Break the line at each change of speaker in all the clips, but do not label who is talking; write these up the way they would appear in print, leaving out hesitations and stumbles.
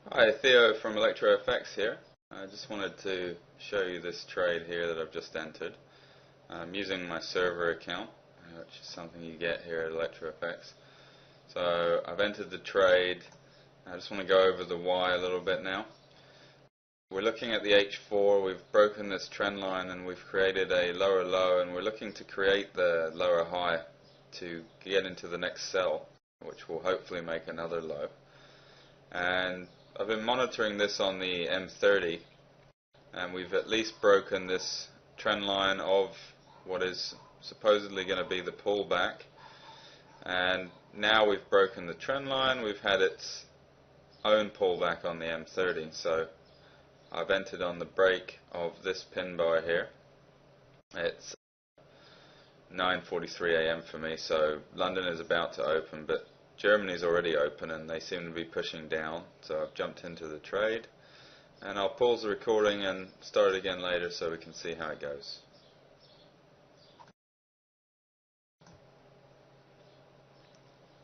Hi, Theo from ElectroFX here. I just wanted to show you this trade here that I've just entered. I'm using my server account, which is something you get here at ElectroFX. So I've entered the trade. I just want to go over the Y a little bit now. We're looking at the H4. We've broken this trend line and we've created a lower low, and we're looking to create the lower high to get into the next sell, which will hopefully make another low. And I've been monitoring this on the M30, and we've at least broken this trend line of what is supposedly going to be the pullback. And now we've broken the trend line, we've had its own pullback on the M30. So I've entered on the break of this pin bar here. It's 9:43 a.m. for me, so London is about to open, but Germany's already open and they seem to be pushing down, so I've jumped into the trade, and I'll pause the recording and start it again later so we can see how it goes.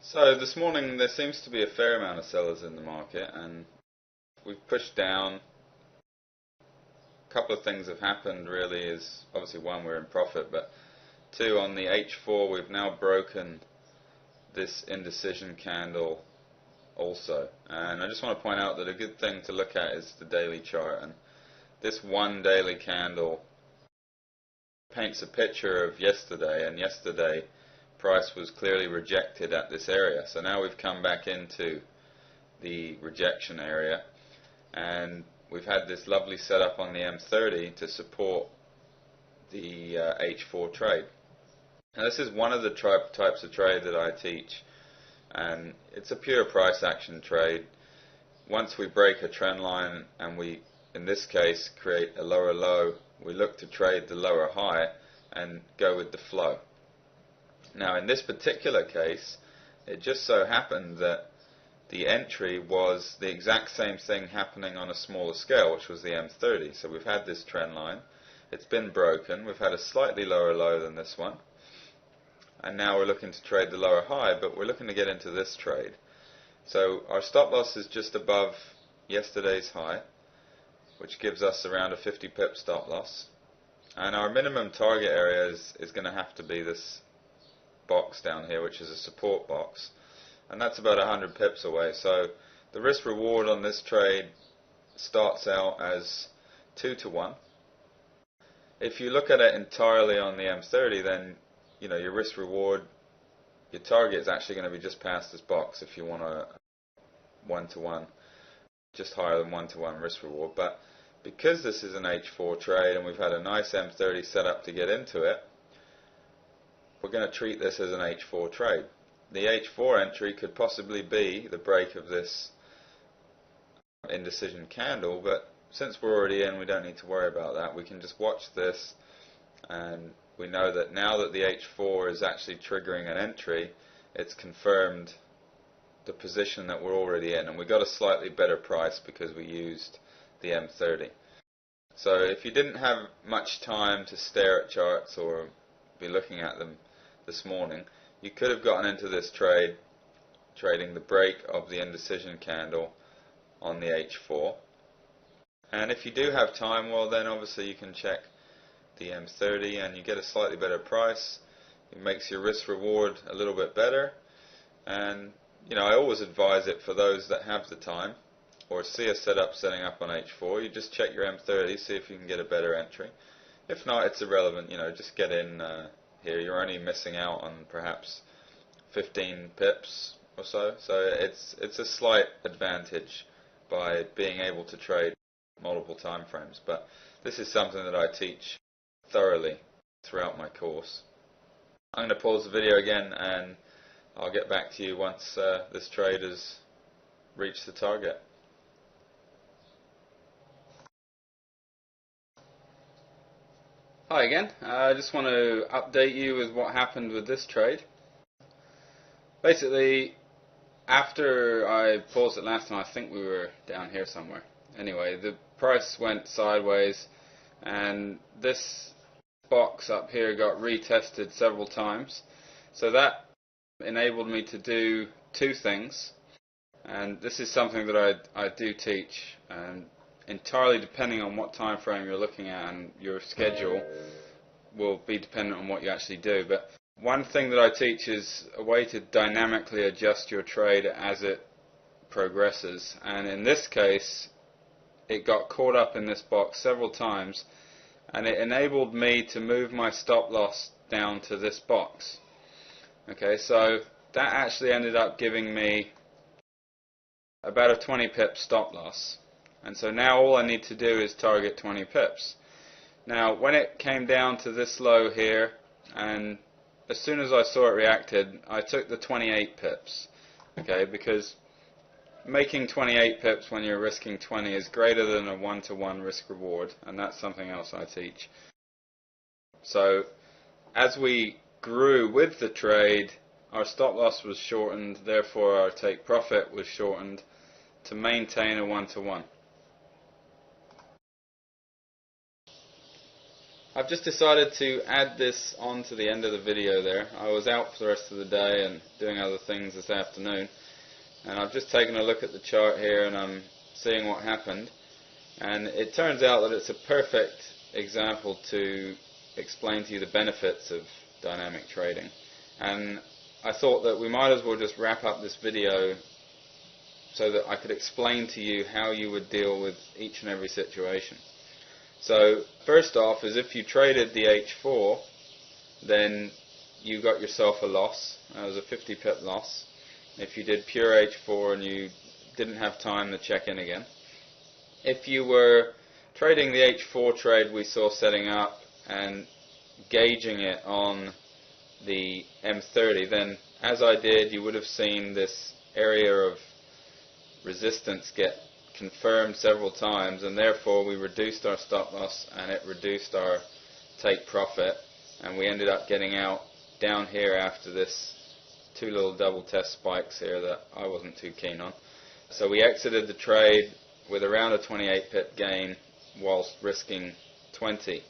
So this morning there seems to be a fair amount of sellers in the market, and we've pushed down. A couple of things have happened really. Is obviously one, we're in profit, but two, on the H4 we've now broken this indecision candle also. And I just want to point out that a good thing to look at is the daily chart, and this one daily candle paints a picture of yesterday, and yesterday price was clearly rejected at this area. So now we've come back into the rejection area, and we've had this lovely setup on the M30 to support the H4 trade. Now this is one of the types of trade that I teach, and it's a pure price action trade. Once we break a trend line and we, in this case, create a lower low, we look to trade the lower high and go with the flow. Now in this particular case, it just so happened that the entry was the exact same thing happening on a smaller scale, which was the M30. So we've had this trend line, it's been broken, we've had a slightly lower low than this one, and now we're looking to trade the lower high, but we're looking to get into this trade. So our stop loss is just above yesterday's high, which gives us around a 50 pip stop loss. And our minimum target area is going to have to be this box down here, which is a support box. And that's about 100 pips away. So the risk reward on this trade starts out as 2 to 1. If you look at it entirely on the M30, then your risk reward, your target is actually going to be just past this box if you want a 1 to 1, just higher than 1 to 1 risk reward. But because this is an H4 trade and we've had a nice M30 set up to get into it, we're going to treat this as an H4 trade. The H4 entry could possibly be the break of this indecision candle, but since we're already in, we don't need to worry about that. We can just watch this, and we know that now that the H4 is actually triggering an entry, it's confirmed the position that we're already in, and we got a slightly better price because we used the M30. So if you didn't have much time to stare at charts or be looking at them this morning, you could have gotten into this trade trading the break of the indecision candle on the H4. And if you do have time, well then obviously you can check the M30 and you get a slightly better price. It makes your risk reward a little bit better, and I always advise it for those that have the time or see a setup setting up on H4. You just check your M30, see if you can get a better entry. If not, it's irrelevant, just get in here. You're only missing out on perhaps 15 pips or so, so it's a slight advantage by being able to trade multiple time frames. But this is something that I teach thoroughly throughout my course. I'm going to pause the video again and I'll get back to you once this trade has reached the target. Hi again. I just want to update you with what happened with this trade. Basically, after I paused it last time, I think we were down here somewhere. Anyway, the price went sideways and this box up here got retested several times. So that enabled me to do two things. And this is something that I do teach, and entirely depending on what time frame you're looking at, and your schedule will be dependent on what you actually do. But one thing that I teach is a way to dynamically adjust your trade as it progresses, and in this case it got caught up in this box several times, and it enabled me to move my stop loss down to this box. Okay, so that actually ended up giving me about a 20 pip stop loss, and so now all I need to do is target 20 pips. Now when it came down to this low here, and as soon as I saw it reacted, I took the 28 pips, okay, because making 28 pips when you're risking 20 is greater than a 1-to-1 risk reward, and that's something else I teach. So as we grew with the trade, our stop loss was shortened, therefore our take profit was shortened to maintain a 1-to-1. I've just decided to add this on to the end of the video there. I was out for the rest of the day and doing other things this afternoon, and I've just taken a look at the chart here and I'm seeing what happened, and it turns out that it's a perfect example to explain to you the benefits of dynamic trading. And I thought that we might as well just wrap up this video so that I could explain to you how you would deal with each and every situation. So first off is if you traded the H4, then you got yourself a loss. That was a 50 pip loss. If you did pure H4 and you didn't have time to check in again. If you were trading the H4 trade we saw setting up and gauging it on the M30, then as I did, you would have seen this area of resistance get confirmed several times, and therefore we reduced our stop loss and it reduced our take profit, and we ended up getting out down here after this two little double test spikes here that I wasn't too keen on. So we exited the trade with around a 28 pip gain whilst risking 20.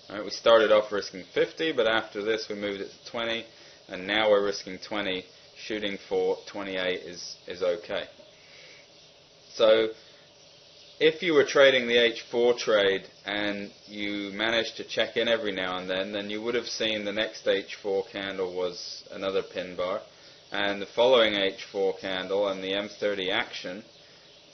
Right, we started off risking 50, but after this we moved it to 20, and now we're risking 20. Shooting for 28 is okay. So if you were trading the H4 trade and you managed to check in every now and then you would have seen the next H4 candle was another pin bar, and the following H4 candle and the M30 action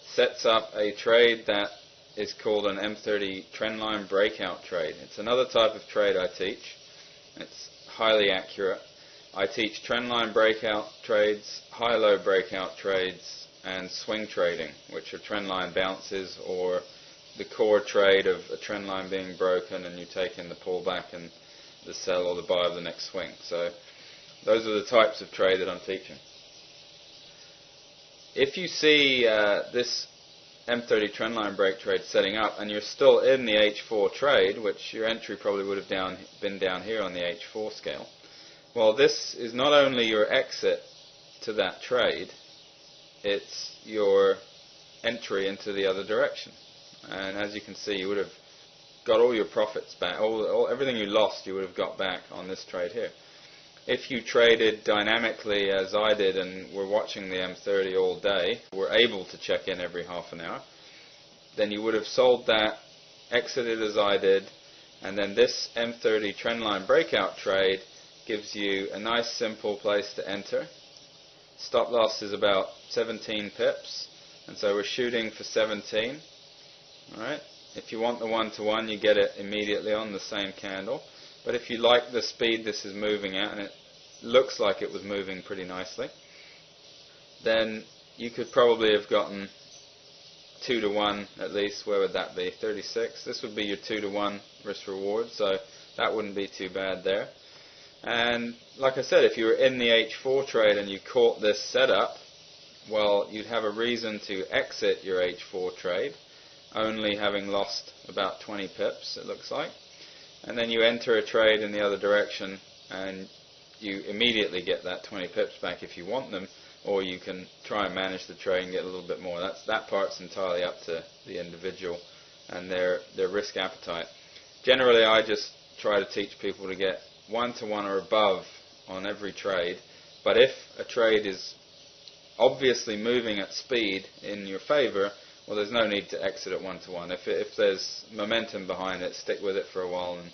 sets up a trade that is called an M30 trendline breakout trade. It's another type of trade I teach. It's highly accurate. I teach trendline breakout trades, high-low breakout trades, and swing trading, which are trendline bounces or the core trade of a trendline being broken and you take in the pullback and the sell or the buy of the next swing. So those are the types of trade that I'm teaching. If you see this M30 trendline break trade setting up and you're still in the H4 trade, which your entry probably would have been down here on the H4 scale, well, this is not only your exit to that trade, it's your entry into the other direction. And as you can see, you would have got all your profits back, everything you lost you would have got back on this trade here. If you traded dynamically as I did and were watching the M30 all day, were able to check in every half an hour, then you would have sold that, exited as I did, and then this M30 trendline breakout trade gives you a nice simple place to enter. Stop loss is about 17 pips, and so we're shooting for 17. Alright, if you want the 1-to-1 you get it immediately on the same candle. But if you like the speed this is moving at, and it looks like it was moving pretty nicely, then you could probably have gotten 2-to-1 at least. Where would that be? 36. This would be your 2-to-1 risk reward, so that wouldn't be too bad there. And like I said, if you were in the H4 trade and you caught this setup, well, you'd have a reason to exit your H4 trade, only having lost about 20 pips, it looks like. And then you enter a trade in the other direction and you immediately get that 20 pips back if you want them, or you can try and manage the trade and get a little bit more. That part's entirely up to the individual and their risk appetite. Generally, I just try to teach people to get 1-to-1 or above on every trade, but if a trade is obviously moving at speed in your favour, well, there's no need to exit at 1-to-1. If there's momentum behind it, stick with it for a while, and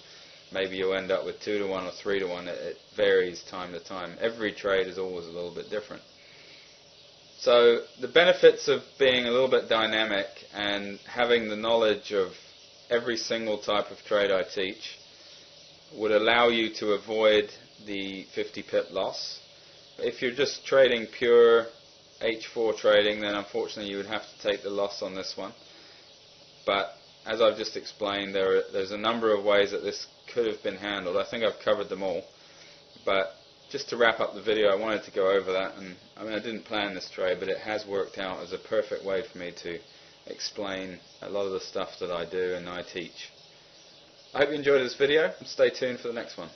maybe you'll end up with 2-to-1 or 3-to-1. It varies time to time. Every trade is always a little bit different. So the benefits of being a little bit dynamic and having the knowledge of every single type of trade I teach would allow you to avoid the 50 pip loss. If you're just trading pure H4 trading, then unfortunately you would have to take the loss on this one. But as I've just explained, there's a number of ways that this could have been handled. I think I've covered them all. But just to wrap up the video, I wanted to go over that. And I mean, I didn't plan this trade, but it has worked out as a perfect way for me to explain a lot of the stuff that I do and I teach. I hope you enjoyed this video, and stay tuned for the next one.